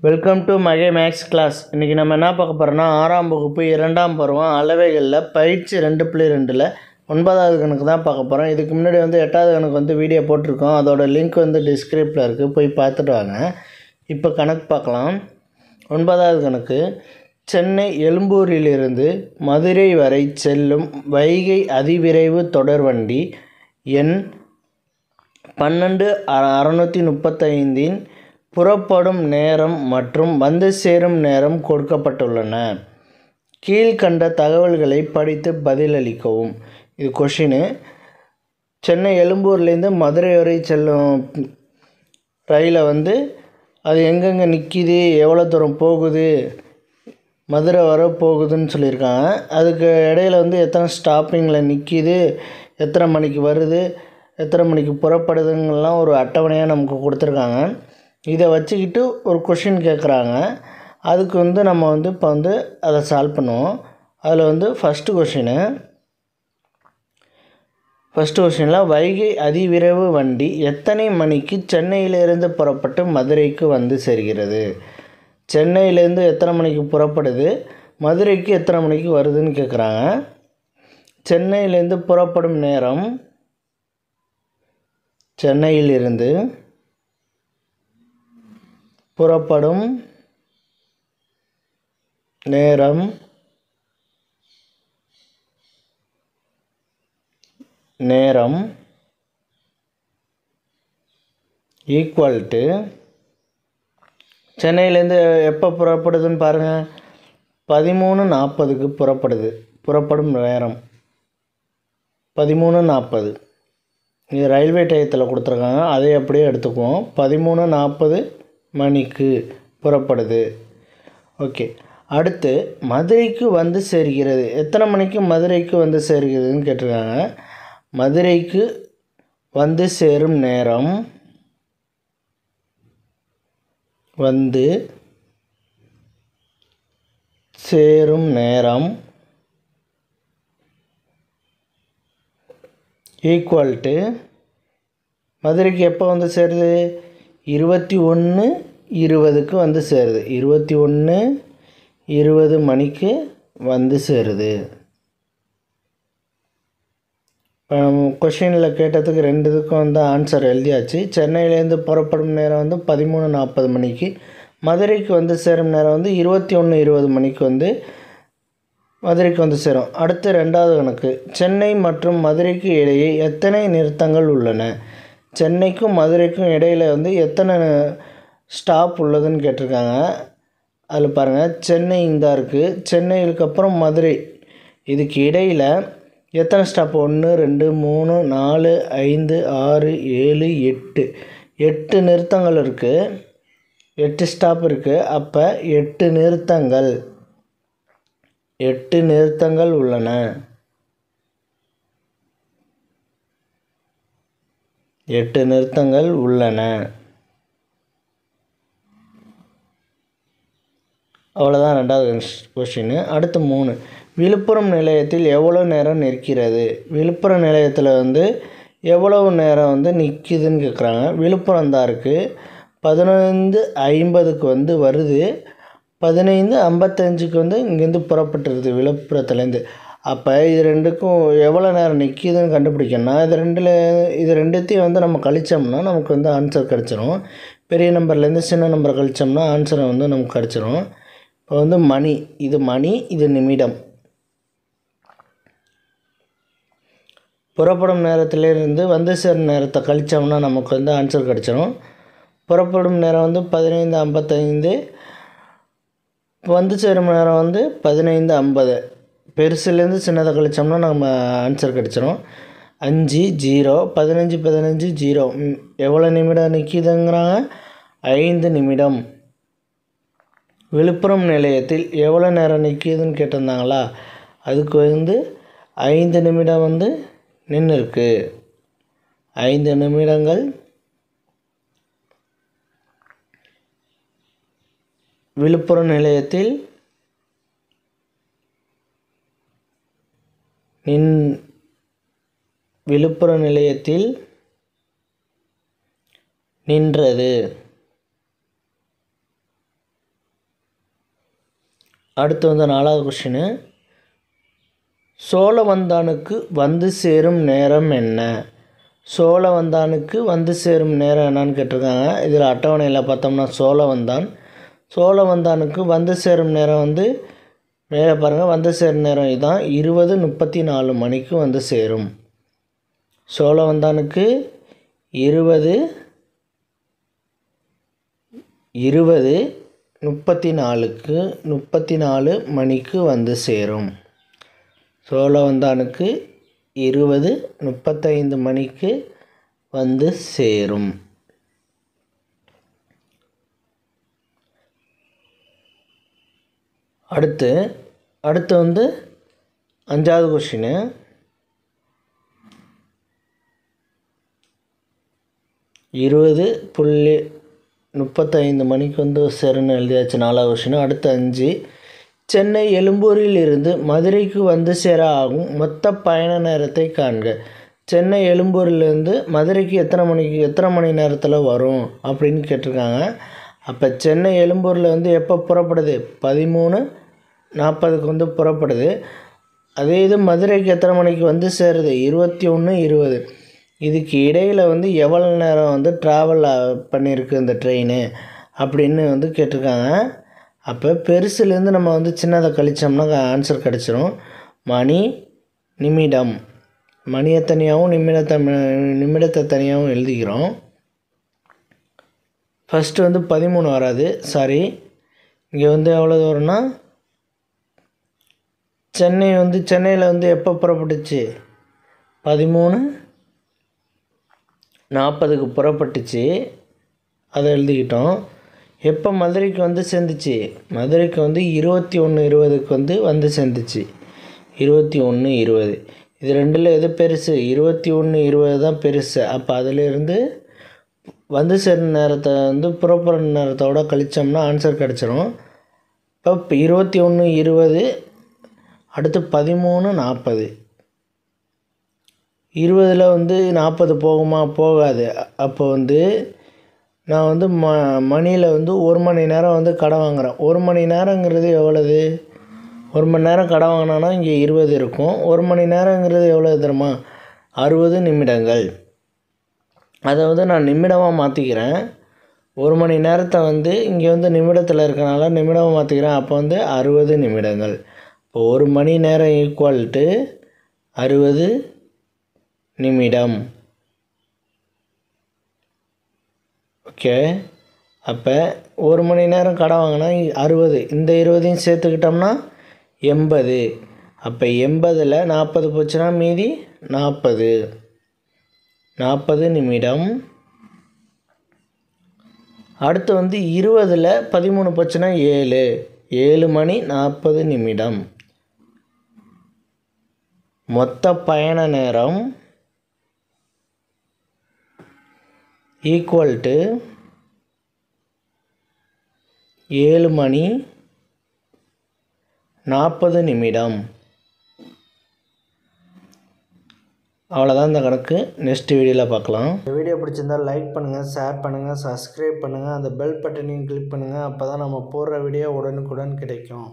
Welcome to மகே maths class. இன்றைக்கி நம்ம என்ன பார்க்க போகிறோன்னா 6ஆம் வகுப்பு 2ஆம் பருவம் அளவைகளில் பயிற்சி 2.2ல் 9வது கணக்கு தான் பார்க்க போகிறோம். இதுக்கு முன்னாடி 8வது கணக்கு வீடியோ போட்டிருக்கோம். அதோட லிங்க் டிஸ்கிரிப்ஷனில் இருக்குது, போய் பார்த்துட்டு வாங்க. இப்போ கணக்கு பார்க்கலாம். 9வது கணக்கு, சென்னை எழும்பூரிலிருந்து மதுரை வரை செல்லும் வைகை அதிவிரைவு தொடர்வண்டி எண் 12635 புறப்படும் நேரம் மற்றும் வந்து சேரும் நேரம் கொடுக்கப்பட்டுள்ளன. கீழ்கண்ட தகவல்களை படித்து பதிலளிக்கவும். இது கொஷினு. சென்னை எழும்பூர்லேருந்து மதுரை வரை செல்லும் ரயிலை அது எங்கெங்கே நிற்கிது, எவ்வளோ தூரம் போகுது, மதுரை வர போகுதுன்னு சொல்லியிருக்காங்க. அதுக்கு இடையில் எத்தனை ஸ்டாப்பிங்கில் நிற்கிது, எத்தனை மணிக்கு வருது, எத்தனை மணிக்கு புறப்படுதுங்கெல்லாம் ஒரு அட்டவணையாக நமக்கு கொடுத்துருக்காங்க. இதை வச்சுக்கிட்டு ஒரு கொஷின் கேட்குறாங்க. அதுக்கு நம்ம இப்போ அதை சால்வ் பண்ணுவோம். அதில் ஃபஸ்ட்டு கொஷினில் வைகை அதிவிரைவு வண்டி எத்தனை மணிக்கு சென்னையிலேருந்து புறப்பட்டு மதுரைக்கு வந்து சேர்கிறது. சென்னையிலேருந்து எத்தனை மணிக்கு புறப்படுது, மதுரைக்கு எத்தனை மணிக்கு வருதுன்னு கேட்குறாங்க. சென்னையிலேருந்து புறப்படும் நேரம், சென்னையிலிருந்து புறப்படும் நேரம் ஈக்குவல் டு சென்னையிலேருந்து எப்போ புறப்படுதுன்னு பாருங்கள். 13:40க்கு புறப்படும் நேரம் 13:40. இது ரயில்வே டயத்தில் கொடுத்துருக்காங்க, அதை அப்படியே எடுத்துக்குவோம். 13:40 மணிக்கு புறப்படுது. ஓகே. அடுத்து மதுரைக்கு வந்து சேர்கிறது. எத்தனை மணிக்கு மதுரைக்கு வந்து சேர்கிறதுன்னு கேட்டிருக்காங்க. மதுரைக்கு வந்து சேரும் நேரம் ஈக்குவல் டு மதுரைக்கு எப்போ வந்து சேருது, 21:20க்கு வந்து சேருது. 21:20 மணிக்கு வந்து சேருது. கொஷினில் கேட்டதுக்கு ரெண்டுத்துக்கும் ஆன்சர் எழுதியாச்சு. சென்னையிலேருந்து புறப்படும் நேரம் 13:40 மணிக்கு, மதுரைக்கு வந்து சேரும் நேரம் 21:20 மணிக்கு மதுரைக்கு வந்து சேரும். அடுத்து 2வது கணக்கு, சென்னை மற்றும் மதுரைக்கு இடையே எத்தனை நிறுத்தங்கள் உள்ளன. சென்னைக்கும் மதுரைக்கும் இடையில் எத்தனை ஸ்டாப் உள்ளதுன்னு கேட்டிருக்காங்க. அதில் பாருங்கள், சென்னை இங்கே இருக்குது, சென்னைக்கு அப்புறம் மதுரை, இதுக்கு இடையில் எத்தனை ஸ்டாப், 1 2 3 4 5 6 7 8 நிறுத்தங்கள் இருக்குது, 8 ஸ்டாப் இருக்குது. அப்போ 8 நிறுத்தங்கள் உள்ளன. 8 நிறுத்தங்கள் உள்ளன. அவ்வளோதான் 2வது கொஷின். அடுத்து 3, விழுப்புரம் நிலையத்தில் எவ்வளோ நேரம் நிற்கிறது. விழுப்புரம் நிலையத்தில் எவ்வளவு நேரம் நிற்கிதுன்னு கேட்குறாங்க. விழுப்புரம் தான் இருக்குது, 15:50க்கு வருது, 15:55க்கு இங்கேருந்து புறப்பட்டுருது விழுப்புரத்துலேருந்து. அப்போ இது ரெண்டுக்கும் எவ்வளோ நேரம் நிற்கிதுன்னு கண்டுபிடிக்கணும்னா இது ரெண்டுத்தையும் நம்ம கழித்தோம்னா நமக்கு ஆன்சர் கிடச்சிரும். பெரிய நம்பர்லேருந்து சின்ன நம்பர் கழித்தோம்னா ஆன்சரை நமக்கு கிடச்சிரும். இப்போ மணி, இது நிமிடம். புறப்படும் நேரத்திலிருந்து வந்து சேரும் நேரத்தை கழித்தோம்னா நமக்கு ஆன்சர் கிடச்சிரும். புறப்படும் நேரம் 15:55, வந்து சேரும் நேரம் 15:50. பெருசுலேருந்து சின்னதை கழித்தோம்னா நம்ம ஆன்சர் கிடச்சிரும். 5 0 15 15 0. எவ்வளோ நிமிடம் நிற்கிதுங்கிறாங்க, 5 நிமிடம். விழுப்புரம் நிலையத்தில் எவ்வளோ நேரம் நிற்கிதுன்னு கேட்டிருந்தாங்களா, அதுக்கு 5 நிமிடம் நின்று இருக்கு. 5 நிமிடங்கள் விழுப்புரம் நிலையத்தில் நின்றது. அடுத்து வந்து 4வது கொஸ்டின், சோழவந்தானுக்கு வந்து சேரும் நேரம் என்ன? சோழவந்தானுக்கு வந்து சேரும் நேரம் என்னன்னு கேட்டிருக்காங்க. இதில் அட்டவணையில் பார்த்தோம்னா சோழவந்தானுக்கு வந்து சேரும் நேரம் வந்து மேலே பாருங்கள், வந்து சேரும் நேரம் இதுதான், 20:34 மணிக்கு வந்து சேரும். சோழவந்தானுக்கு 20:34 மணிக்கு வந்து சேரும். சோழவந்தானுக்கு 20:35 மணிக்கு வந்து சேரும். அடுத்து வந்து 5வது கொஸ்டின், 20:35 மணிக்கு வந்து சேரும்னு எழுதியாச்சு 4வது கொஸ்டின். அடுத்து 5, சென்னை எழும்பூரில் இருந்து மதுரைக்கு வந்து சேர ஆகும் மொத்த பயண நேரத்தை காண்க. சென்னை எழும்பூரிலிருந்து மதுரைக்கு எத்தனை மணி நேரத்தில் வரும் அப்படின்னு கேட்டிருக்காங்க. அப்போ சென்னை எழும்பூரில் வந்து எப்போ புறப்படுது? 13:40க்கு வந்து புறப்படுது. அதே இது மதுரைக்கு எத்தனை மணிக்கு வந்து சேருது? 21:20. இதுக்கு இடையில் வந்து எவ்வளோ நேரம் வந்து ட்ராவல் பண்ணியிருக்கு இந்த ட்ரெயின் அப்படின்னு வந்து கேட்டிருக்காங்க. அப்போ பெருசுலேருந்து நம்ம வந்து சின்னதை கழித்தோம்னா ஆன்சர் கிடச்சிரும். மணி, நிமிடம், மணியை தனியாகவும் நிமிடத்தை தனியாகவும் எழுதிக்கிறோம். ஃபஸ்ட்டு வந்து 13 வராது, சாரி. இங்கே வந்து எவ்வளோ தூரம்னா, சென்னையில் வந்து எப்போ புறப்பட்டுச்சு? 13:40க்கு புறப்பட்டுச்சு, அதை எழுதிக்கிட்டோம். எப்போ மதுரைக்கு வந்து சேர்ந்துச்சு? மதுரைக்கு வந்து 21:20க்கு வந்து சேர்ந்துச்சு. 21:20. இது ரெண்டில் எது பெருசு? 21:20 தான் பெருசு. அப்போ அதிலேருந்து வந்து சேரும் நேரத்தை வந்து புறப்படுற நேரத்தோட கழித்தோம்னா ஆன்சர் கிடச்சிரும். இப்போ 21:20 அடுத்து 13:40. 20ல் வந்து 40 போகுமா? போகாது. அப்போ வந்து நான் வந்து மணியில் வந்து 1 மணி நேரம் வந்து கடை வாங்குகிறேன். 1 மணி நேரங்கிறது எவ்வளவு? 1 மணி நேரம் கடை வாங்கினோன்னா இங்கே 20 இருக்கும். 1 மணி நேரங்கிறது எவ்வளோ தெரியுமா? 60 நிமிடங்கள். அதை வந்து நான் நிமிடமாக மாற்றிக்கிறேன். 1 மணி நேரத்தை வந்து இங்கே வந்து நிமிடத்தில் இருக்கனால நிமிடமாக மாற்றிக்கிறேன். அப்போ வந்து 60 நிமிடங்கள். இப்போ 1 மணி நேரம் ஈக்குவல் டு 60 நிமிடம். ஓகே. அப்போ 1 மணி நேரம் கடை வாங்கினா 60, இந்த 20ஐயும் சேர்த்துக்கிட்டோம்னா 80. அப்போ 80ல் 40 போச்சுன்னா மீதி 40 நிமிடம். அடுத்து வந்து 20ல் 13 போச்சுன்னா 7 மணி 40 நிமிடம். மொத்த பயண நேரம் ஈக்குவல் டு 7 மணி 40 நிமிடம். அவ்வளோதான் இந்த கணக்கு. நெக்ஸ்ட் வீடியோவில் பார்க்கலாம். இந்த வீடியோ பிடிச்சிருந்தால் லைக் பண்ணுங்கள், ஷேர் பண்ணுங்கள், சப்ஸ்கிரைப் பண்ணுங்கள், அந்த பெல் பட்டனையும் கிளிக் பண்ணுங்கள். அப்போ தான் நம்ம போடுற வீடியோ உடனுக்குடன் கிடைக்கும்.